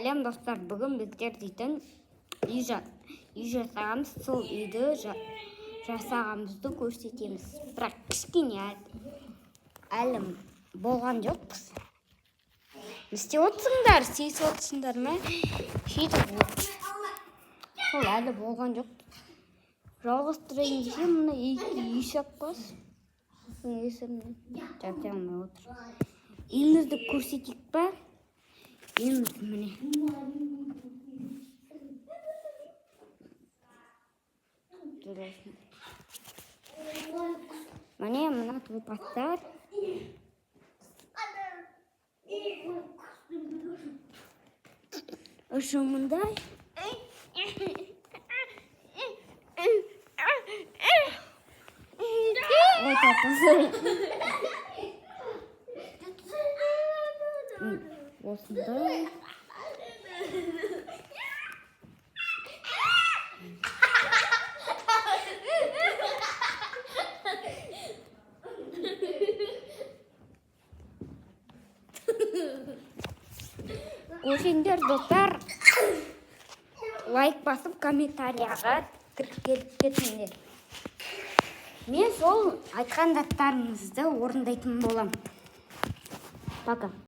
Сәлем достар, бүгін біздер дейтін үй жасағанбыз, сол үйді жасағанымызды көрсетеміз. Бірақ кішкене әлі болған жоқпыз. Не істеп отырсыңдар, сейсіп отырсыңдар ма? Сөйтіп сол әлі болған жоқ. Жалғастырайын десем, мына үй шақпас. Жап-жамай отыр. Үйімізді көрсетейік па? Үйіміз міне. Міне мына тұлпаттар. Ұшымындай. Ой, тапасы. Осындай. Көрсеңдер достар, лайк басып комментарияға кіріп кетіңдер. Мен сол айтқан заттарыңызды орындайтын болам. Пока.